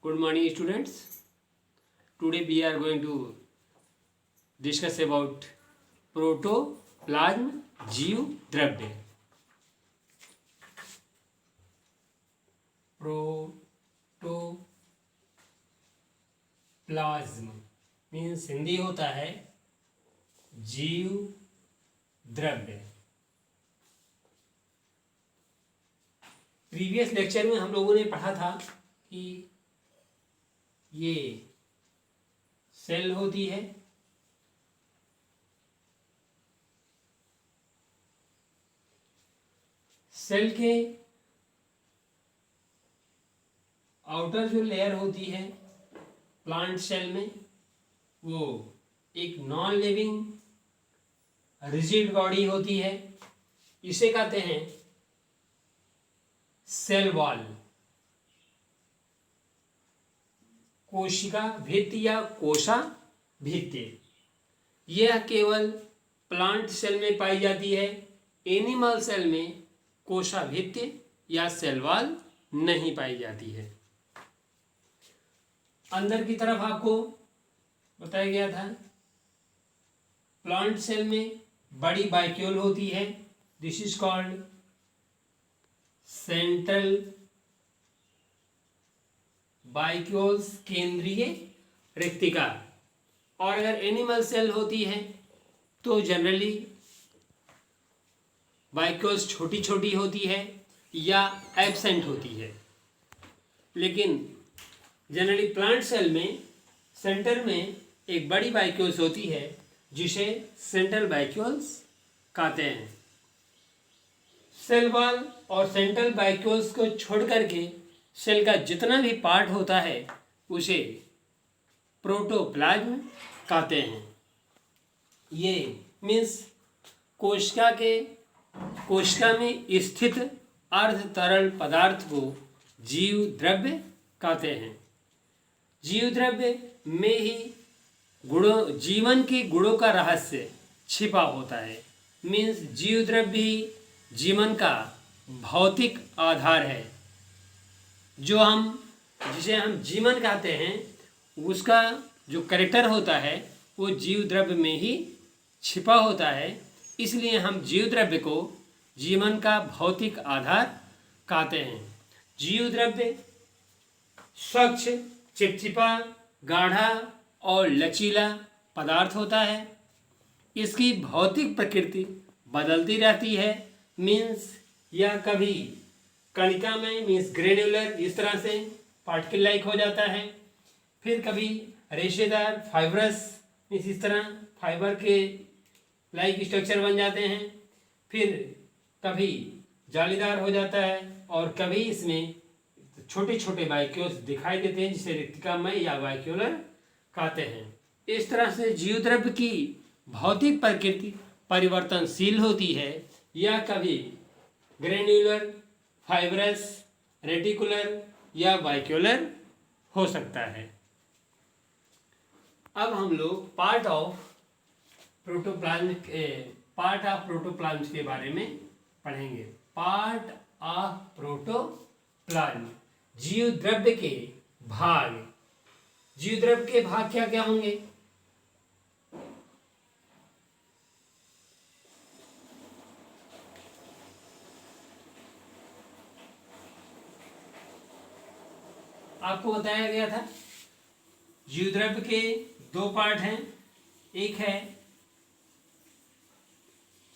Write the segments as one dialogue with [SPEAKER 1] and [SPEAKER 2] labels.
[SPEAKER 1] Good morning, students. Today we are going to discuss about protoplasm जीव द्रव्य. Protoplasm means Hindi होता है जीव द्रव्य. प्रीवियस लेक्चर में हम लोगों ने पढ़ा था कि ये सेल होती है, सेल के आउटर जो लेयर होती है प्लांट सेल में वो एक नॉन लिविंग रिजिड बॉडी होती है. इसे कहते हैं सेल वॉल, कोशिका भित्ति या कोशा भित्ति. यह केवल प्लांट सेल में पाई जाती है. एनिमल सेल में कोशा भित्ति या सेल वॉल नहीं पाई जाती है. अंदर की तरफ आपको बताया गया था प्लांट सेल में बड़ी बाइक्यूल होती है. दिस इज कॉल्ड सेंट्रल बाइक्यूल्स, केंद्रीय रिक्तिका. और अगर एनिमल सेल होती है तो जनरली बाइक्यूल्स छोटी छोटी होती है या एब्सेंट होती है. लेकिन जनरली प्लांट सेल में सेंटर में एक बड़ी बाइक्यूल्स होती है जिसे सेंट्रल बाइक्यूल्स कहते हैं. सेल वॉल और सेंट्रल बाइक्यूल्स को छोड़ करके सेल का जितना भी पार्ट होता है उसे प्रोटोप्लाज्म कहते हैं. ये मीन्स कोशिका में स्थित अर्ध तरल पदार्थ को जीव द्रव्य कहते हैं. जीव द्रव्य में ही जीवन के गुणों का रहस्य छिपा होता है. मीन्स जीव द्रव्य ही जीवन का भौतिक आधार है. जिसे हम जीवन कहते हैं उसका जो कैरेक्टर होता है वो जीव द्रव्य में ही छिपा होता है. इसलिए हम जीव द्रव्य को जीवन का भौतिक आधार कहते हैं. जीव द्रव्य स्वच्छ, चिपचिपा, गाढ़ा और लचीला पदार्थ होता है. इसकी भौतिक प्रकृति बदलती रहती है. मीन्स यह कभी कणिका में मीन्स ग्रेन्युलर इस तरह से पार्टिकल लाइक हो जाता है, फिर कभी रेशेदार फाइब्रस मीन्स इस तरह फाइबर के लाइक स्ट्रक्चर बन जाते हैं, फिर कभी जालीदार हो जाता है और कभी इसमें छोटे छोटे बाइक्यूल्स दिखाई देते हैं जिसे रिक्तिकामय या बाइक्यूलर कहते हैं. इस तरह से जीव द्रव्य की भौतिक प्रकृति परिवर्तनशील होती है. यह कभी ग्रेन्युलर, फाइब्रस, रेटिकुलर या बाइक्यूलर हो सकता है. अब हम लोग पार्ट ऑफ प्रोटोप्लाज्म के बारे में पढ़ेंगे. पार्ट ऑफ प्रोटोप्लाज्म, जीव द्रव्य के भाग. जीव द्रव्य के भाग क्या क्या होंगे? आपको बताया गया था जीव द्रव्य के दो पार्ट हैं. एक है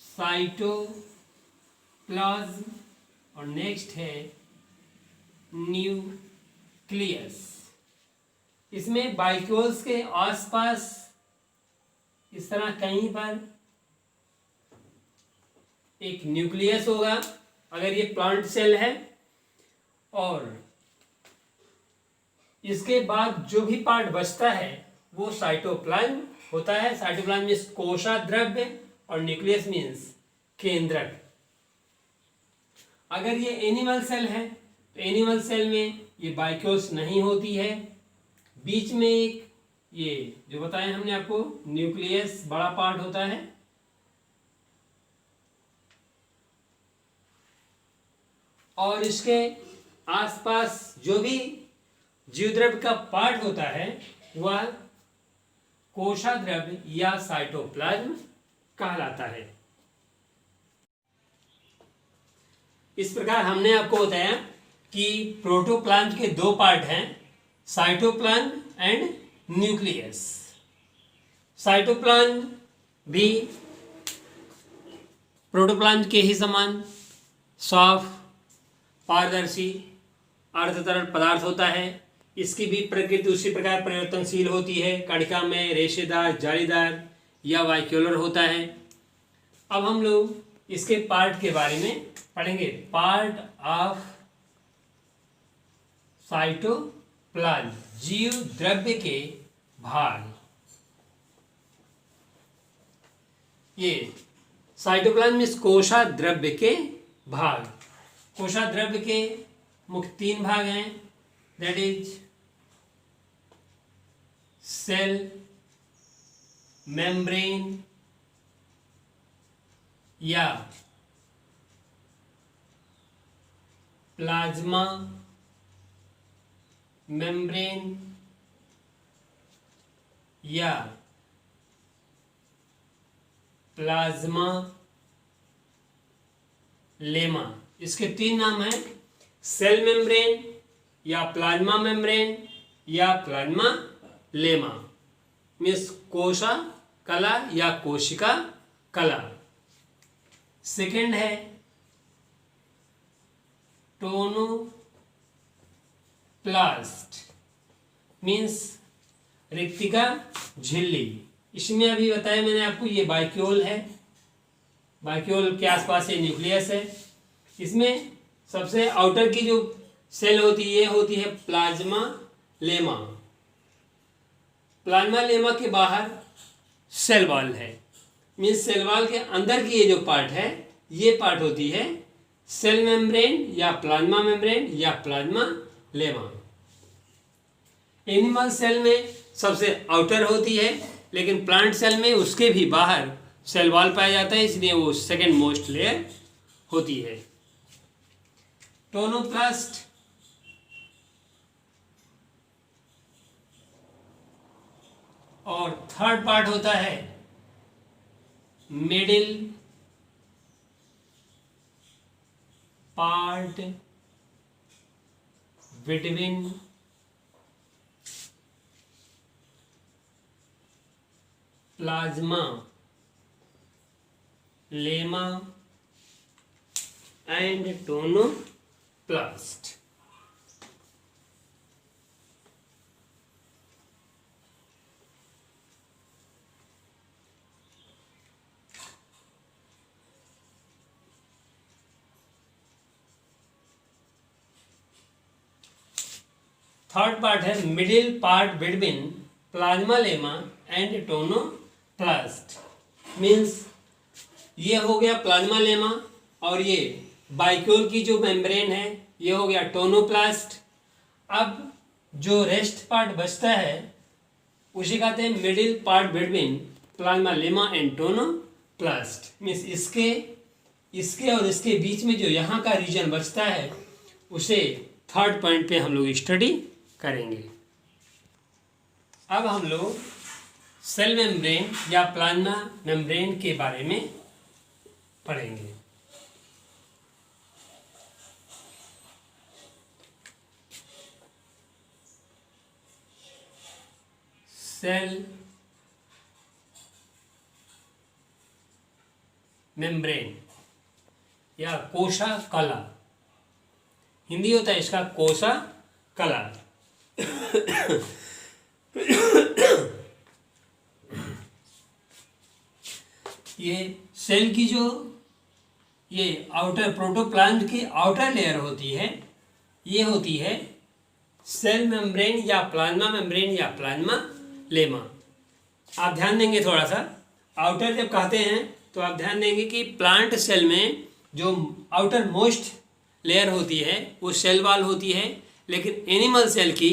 [SPEAKER 1] साइटोप्लाज्म और नेक्स्ट है न्यूक्लियस. इसमें बाइक्यूल्स के आसपास इस तरह कहीं पर एक न्यूक्लियस होगा अगर ये प्लांट सेल है, और इसके बाद जो भी पार्ट बचता है वो साइटोप्लाज्म होता है. साइटोप्लाज्म मीन्स कोशा द्रव्य और न्यूक्लियस मीन्स केंद्रक. अगर ये एनिमल सेल है तो एनिमल सेल में ये बाइक्यूल्स नहीं होती है. बीच में एक ये जो बताया हमने आपको न्यूक्लियस बड़ा पार्ट होता है, और इसके आसपास जो भी जीवद्रव्य का पार्ट होता है वह कोशाद्रव्य या साइटोप्लाज्म कहलाता है। इस प्रकार हमने आपको बताया कि प्रोटोप्लाज्म के दो पार्ट हैं, साइटोप्लाज्म एंड न्यूक्लियस। साइटोप्लाज्म भी प्रोटोप्लाज्म के ही समान साफ पारदर्शी अर्धतरल पदार्थ होता है। इसकी भी प्रकृति उसी प्रकार परिवर्तनशील होती है, कणिका में रेशेदार, जालीदार या वाइक्यूलर होता है। अब हम लोग इसके पार्ट के बारे में पढ़ेंगे। पार्ट ऑफ साइटोप्लाज्म, जीव द्रव्य के भाग। ये साइटोप्लाज्म में कोशा द्रव्य के भाग। कोशा द्रव्य के मुख्य तीन भाग हैं, दैट इज सेल मेम्ब्रेन या प्लाज्मा मेम्ब्रेन या प्लाज्मा लेमा। इसके तीन नाम हैं, सेल मेम्ब्रेन या प्लाज्मा मेम्ब्रेन या प्लाज्मा लेमा, मीन्स कोशा कला या कोशिका कला। सेकेंड है टोनोप्लास्ट, मीन्स रिक्तिका झिल्ली। इसमें अभी बताया मैंने आपको, ये बाइक्यूल है, बाइक्यूल के आसपास ये न्यूक्लियस है। इसमें सबसे आउटर की जो सेल होती है ये होती है प्लाज्मा लेमा। प्लाज्मा लेमा के बाहर सेल वॉल है, मीन्स सेल वॉल के अंदर की ये जो पार्ट है ये पार्ट होती है सेल मेम्ब्रेन या प्लाज्मा मेम्ब्रेन या प्लाज्मा लेमा। एनिमल सेल में सबसे आउटर होती है, लेकिन प्लांट सेल में उसके भी बाहर सेल वॉल पाया जाता है, इसलिए वो सेकेंड मोस्ट लेयर होती है। टोनोप्लास्ट और थर्ड पार्ट होता है middle part between plasmalemma and tonoplast. Third part है middle part between plasmalemma and tonoplast, means ये हो गया प्लाज्मा लेमा और ये बाइक्यूल की जो मेम्ब्रेन है ये हो गया टोनोप्लास्ट। अब जो रेस्ट पार्ट बचता है उसे कहते हैं middle part between plasmalemma and tonoplast, means इसके और इसके बीच में जो यहाँ का रीजन बचता है उसे थर्ड पॉइंट पे हम लोग स्टडी करेंगे। अब हम लोग सेल मेम्ब्रेन या प्लाज्मा मेम्ब्रेन के बारे में पढ़ेंगे। सेल मेम्ब्रेन या कोशा कला, हिंदी होता है इसका कोशा कला। ये सेल की जो ये आउटर प्रोटोप्लाज्म की आउटर लेयर होती है ये होती है सेल मेम्ब्रेन या प्लाज्मा मेम्ब्रेन या प्लाज्मा लेमा। आप ध्यान देंगे थोड़ा सा, आउटर जब कहते हैं तो आप ध्यान देंगे कि प्लांट सेल में जो आउटर मोस्ट लेयर होती है वो सेल वॉल होती है, लेकिन एनिमल सेल की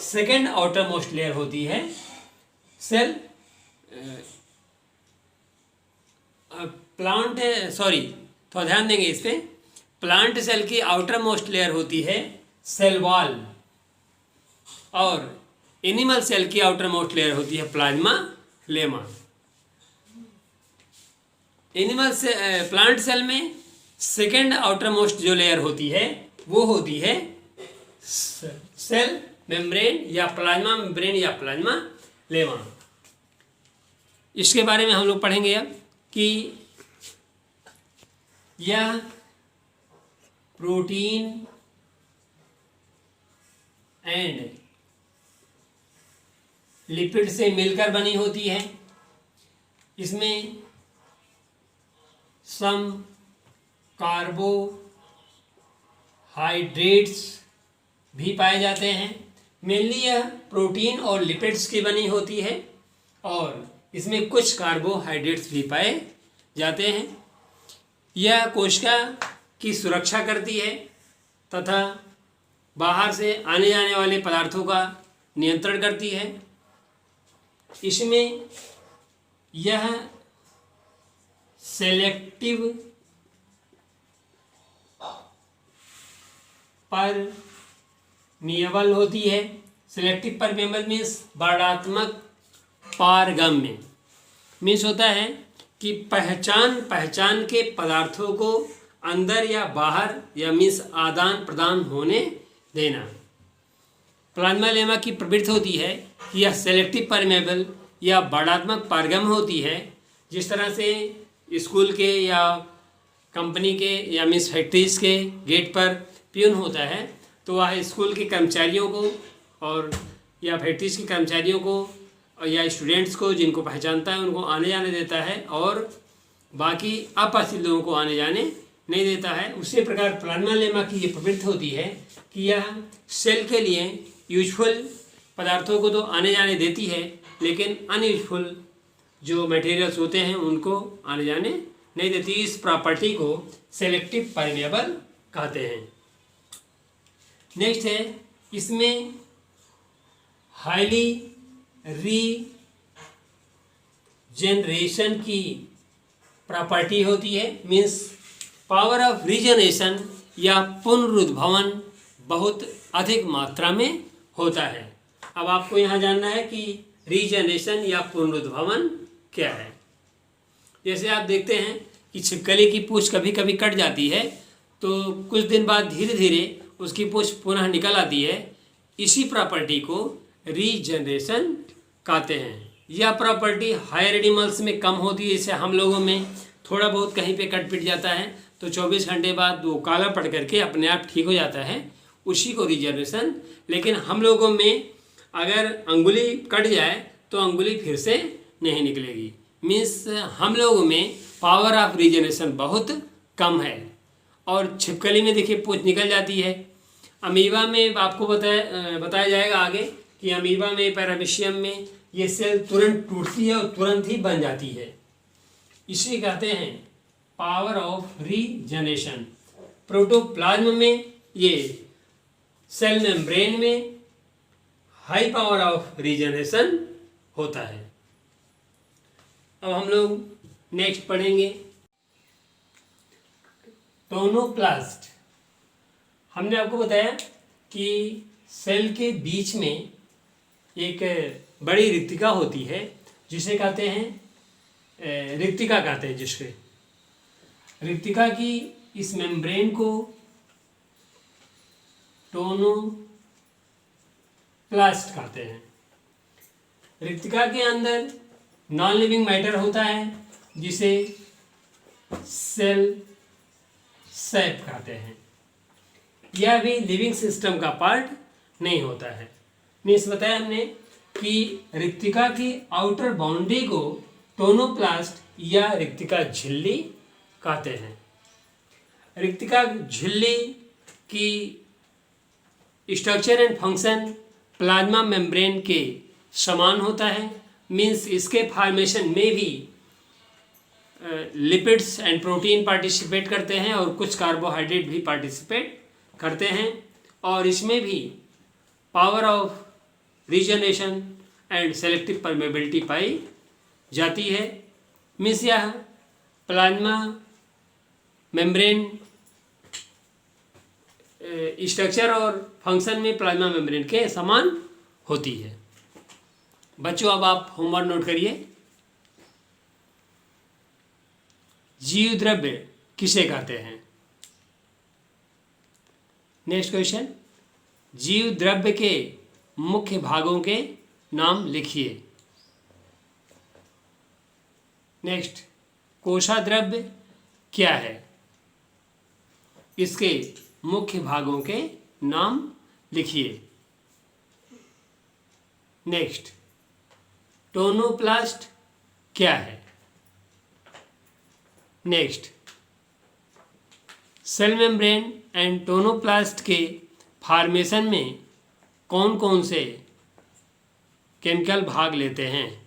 [SPEAKER 1] सेकेंड आउटर मोस्ट लेयर होती है सेल प्लांट सॉरी थोड़ा ध्यान देंगे इस पे, प्लांट सेल की आउटर मोस्ट लेयर होती है सेल वॉल और एनिमल सेल की आउटर मोस्ट लेयर होती है प्लाज्मा लेमा। एनिमल से प्लांट सेल में सेकेंड आउटर मोस्ट जो लेयर होती है वो होती है सेल मेम्ब्रेन या प्लाज्मा मेम्ब्रेन या प्लाज्मा लेमा। इसके बारे में हम लोग पढ़ेंगे अब कि यह प्रोटीन एंड लिपिड से मिलकर बनी होती है। इसमें सम कार्बोहाइड्रेट्स भी पाए जाते हैं। मेनली यह प्रोटीन और लिपिड्स की बनी होती है और इसमें कुछ कार्बोहाइड्रेट्स भी पाए जाते हैं। यह कोशिका की सुरक्षा करती है तथा बाहर से आने जाने वाले पदार्थों का नियंत्रण करती है। इसमें यह सेलेक्टिव परमिएबल होती है। सेलेक्टिव परमिएबल मीन्स वर्णात्मक पारगम्य मीन्स होता है कि पहचान के पदार्थों को अंदर या बाहर या मीन्स आदान प्रदान होने देना। प्लाज्मा लेमा की प्रवृत्ति होती है कि यह सेलेक्टिव परमेबल या वर्णात्मक पारगम्य होती है। जिस तरह से स्कूल के या कंपनी के या मीन्स फैक्ट्रीज के गेट पर पियून होता है तो वह स्कूल के कर्मचारियों को और या फैक्ट्रीज के कर्मचारियों को और या स्टूडेंट्स को जिनको पहचानता है उनको आने जाने देता है और बाकी अपरिचित लोगों को आने जाने नहीं देता है। उसी प्रकार प्लाज्मा लेमा की ये प्रवृत्ति होती है कि यह सेल के लिए यूजफुल पदार्थों को तो आने जाने देती है लेकिन अनयूजफुल जो मटेरियल्स होते हैं उनको आने जाने नहीं देती। इस प्रॉपर्टी को सेलेक्टिव परमेबल कहते हैं। नेक्स्ट है इसमें हाईली रीजनरेशन की प्रॉपर्टी होती है। मीन्स पावर ऑफ रीजनरेशन या पुनरुद्भवन बहुत अधिक मात्रा में होता है। अब आपको यहाँ जानना है कि रीजनरेशन या पुनरुद्भवन क्या है। जैसे आप देखते हैं कि छिपकली की पूंछ कभी कभी कट जाती है तो कुछ दिन बाद धीरे धीरे उसकी पूंछ पुनः निकल आती है। इसी प्रॉपर्टी को रीजनरेशन कहते हैं। यह प्रॉपर्टी हायर एनिमल्स में कम होती है। जैसे हम लोगों में थोड़ा बहुत कहीं पे कट पिट जाता है तो 24 घंटे बाद वो काला पड़ करके अपने आप ठीक हो जाता है, उसी को रीजनरेशन। लेकिन हम लोगों में अगर अंगुली कट जाए तो अंगुली फिर से नहीं निकलेगी। मीन्स हम लोगों में पावर ऑफ रीजनरेशन बहुत कम है। और छिपकली में देखिए पूंछ निकल जाती है। अमीबा में आपको बताया जाएगा आगे कि अमीबा में पैरामीशियम में ये सेल तुरंत टूटती है और तुरंत ही बन जाती है। इसे कहते हैं पावर ऑफ रीजनरेशन। प्रोटोप्लाज्म में ये सेल मेम्ब्रेन में हाई पावर ऑफ रीजनरेशन होता है। अब हम लोग नेक्स्ट पढ़ेंगे टोनोप्लास्ट। हमने आपको बताया कि सेल के बीच में एक बड़ी रिक्तिका होती है जिसे कहते हैं रिक्तिका कहते हैं। जिसके रिक्तिका की इस मेम्ब्रेन को टोनोप्लास्ट कहते हैं। रिक्तिका के अंदर नॉन लिविंग मैटर होता है जिसे सेल सैप कहते हैं। यह भी लिविंग सिस्टम का पार्ट नहीं होता है। मीन्स बताया हमने कि रिक्तिका की आउटर बाउंड्री को टोनोप्लास्ट या रिक्तिका झिल्ली कहते हैं। रिक्तिका झिल्ली की structure and function plasma membrane के समान होता है। मीन्स इसके फॉर्मेशन में भी लिपिड्स एंड प्रोटीन पार्टिसिपेट करते हैं और कुछ कार्बोहाइड्रेट भी पार्टिसिपेट करते हैं। और इसमें भी power of regeneration and selective permeability पाई जाती है। मीन्स यह प्लाज्मा मेम्ब्रेन स्ट्रक्चर और फंक्शन में प्लाज्मा मेम्ब्रेन के समान होती है। बच्चों अब आप होमवर्क नोट करिए। जीव द्रव्य किसे कहते हैं? नेक्स्ट क्वेश्चन, जीव द्रव्य के मुख्य भागों के नाम लिखिए। नेक्स्ट, कोशाद्रव्य क्या है? इसके मुख्य भागों के नाम लिखिए। नेक्स्ट, टोनोप्लास्ट क्या है? Next, cell membrane and tonoplast के फॉर्मेशन में कौन कौन से केमिकल भाग लेते हैं?